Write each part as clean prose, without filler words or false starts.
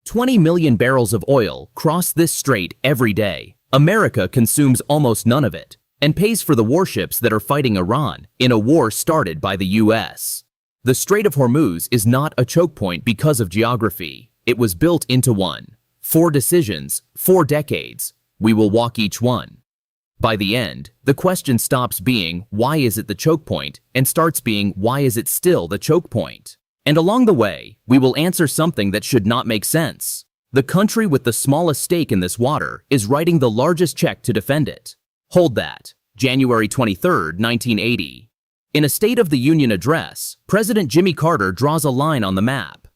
20 million barrels of oil cross this strait every day. America consumes almost none of it and pays for the warships that are fighting Iran in a war started by the US. The Strait of Hormuz is not a choke point because of geography. It was built into one. 4 decisions, 4 decades. We will walk each one. By the end, the question stops being, why is it the choke point, and starts being, why is it still the choke point? And along the way, we will answer something that should not make sense. The country with the smallest stake in this water is writing the largest check to defend it. Hold that. January 23, 1980. In a State of the Union address, President Jimmy Carter draws a line on the map.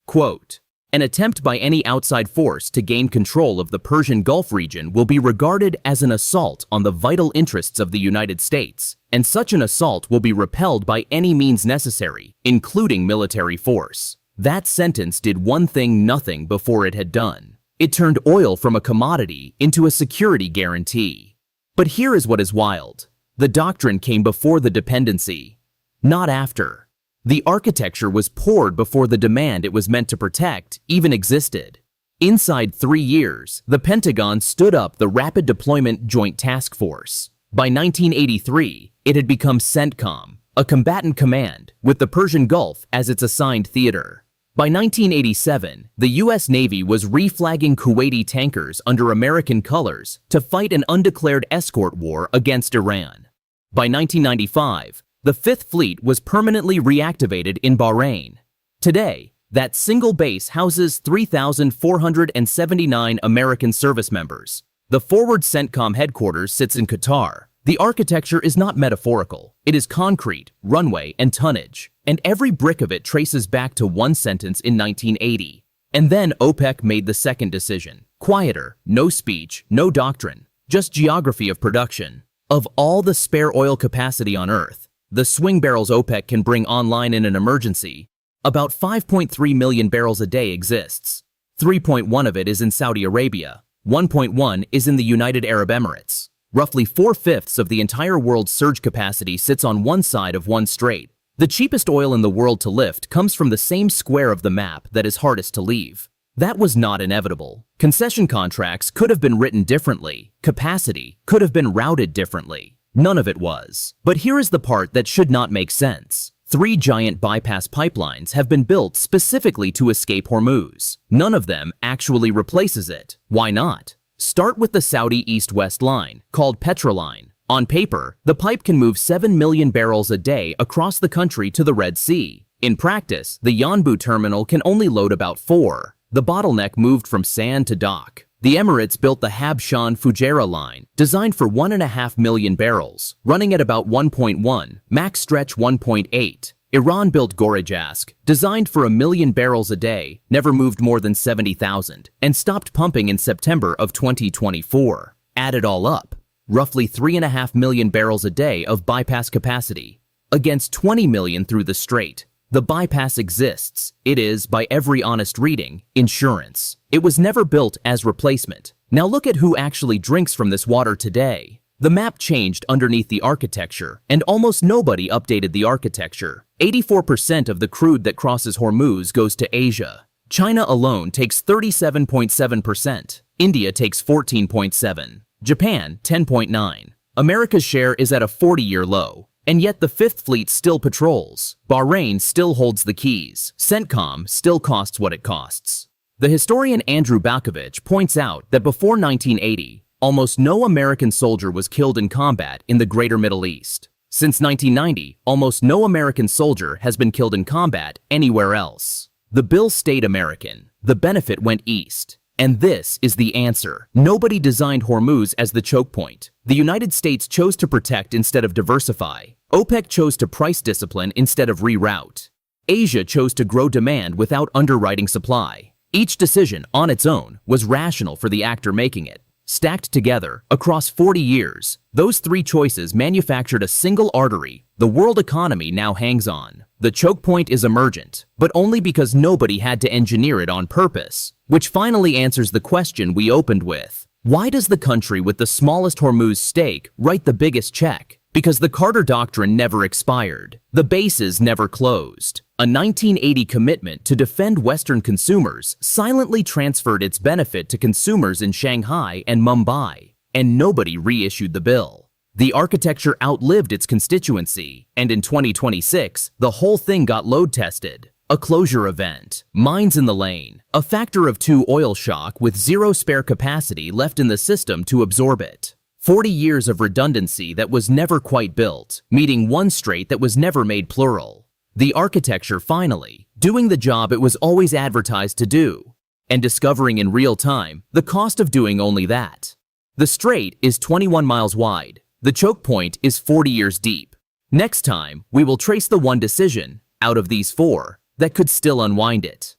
Quote, "An attempt by any outside force to gain control of the Persian Gulf region will be regarded as an assault on the vital interests of the United States, and such an assault will be repelled by any means necessary, including military force." That sentence did one thing nothing before it had done. It turned oil from a commodity into a security guarantee. But here is what is wild. The doctrine came before the dependency, not after. The architecture was poured before the demand it was meant to protect even existed. Inside 3 years, the Pentagon stood up the Rapid Deployment Joint Task Force. By 1983, it had become CENTCOM, a combatant command with the Persian Gulf as its assigned theater. By 1987, the US Navy was reflagging Kuwaiti tankers under American colors to fight an undeclared escort war against Iran. By 1995, the Fifth Fleet was permanently reactivated in Bahrain. Today, that single base houses 3,479 American service members. The forward CENTCOM headquarters sits in Qatar. The architecture is not metaphorical. It is concrete, runway, and tonnage. And every brick of it traces back to one sentence in 1980. And then OPEC made the second decision. Quieter, no speech, no doctrine, just geography of production. Of all the spare oil capacity on Earth, the swing barrels OPEC can bring online in an emergency, about 5.3 million barrels a day exists. 3.1 of it is in Saudi Arabia. 1.1 is in the United Arab Emirates. Roughly 4/5 of the entire world's surge capacity sits on one side of one strait. The cheapest oil in the world to lift comes from the same square of the map that is hardest to leave. That was not inevitable. Concession contracts could have been written differently. Capacity could have been routed differently. None of it was. But here is the part that should not make sense. 3 giant bypass pipelines have been built specifically to escape Hormuz. None of them actually replaces it. Why not? Start with the Saudi east-west line, called Petroline. On paper, the pipe can move 7 million barrels a day across the country to the Red Sea. In practice, the Yanbu terminal can only load about 4. The bottleneck moved from sand to dock. The Emirates built the Habshan-Fujairah line, designed for 1.5 million barrels, running at about 1.1, max stretch 1.8. Iran built Goreh-Jask, designed for 1 million barrels a day, never moved more than 70,000, and stopped pumping in September of 2024. Add it all up. Roughly 3.5 million barrels a day of bypass capacity, against 20 million through the strait. The bypass exists. It is, by every honest reading, insurance. It was never built as replacement. Now look at who actually drinks from this water today. The map changed underneath the architecture, and almost nobody updated the architecture. 84% of the crude that crosses Hormuz goes to Asia. China alone takes 37.7%. India takes 14.7%. Japan, 10.9. America's share is at a 40-year low, and yet the Fifth Fleet still patrols. Bahrain still holds the keys. CENTCOM still costs what it costs. The historian Andrew Balkovich points out that before 1980, almost no American soldier was killed in combat in the Greater Middle East. Since 1990, almost no American soldier has been killed in combat anywhere else. The bill stayed American. The benefit went east. And this is the answer. Nobody designed Hormuz as the choke point. The United States chose to protect instead of diversify. OPEC chose to price discipline instead of reroute. Asia chose to grow demand without underwriting supply. Each decision on its own was rational for the actor making it. Stacked together, across 40 years, those 3 choices manufactured a single artery the world economy now hangs on. The choke point is emergent, but only because nobody had to engineer it on purpose. Which finally answers the question we opened with. Why does the country with the smallest Hormuz stake write the biggest check? Because the Carter Doctrine never expired. The bases never closed. A 1980 commitment to defend Western consumers silently transferred its benefit to consumers in Shanghai and Mumbai, and nobody reissued the bill. The architecture outlived its constituency, and in 2026, the whole thing got load tested. A closure event, mines in the lane, a factor of 2 oil shock with zero spare capacity left in the system to absorb it. 40 years of redundancy that was never quite built, meeting one strait that was never made plural. The architecture finally, doing the job it was always advertised to do, and discovering in real time the cost of doing only that. The strait is 21 miles wide. The choke point is 40 years deep. Next time, we will trace the one decision, out of these 4, that could still unwind it.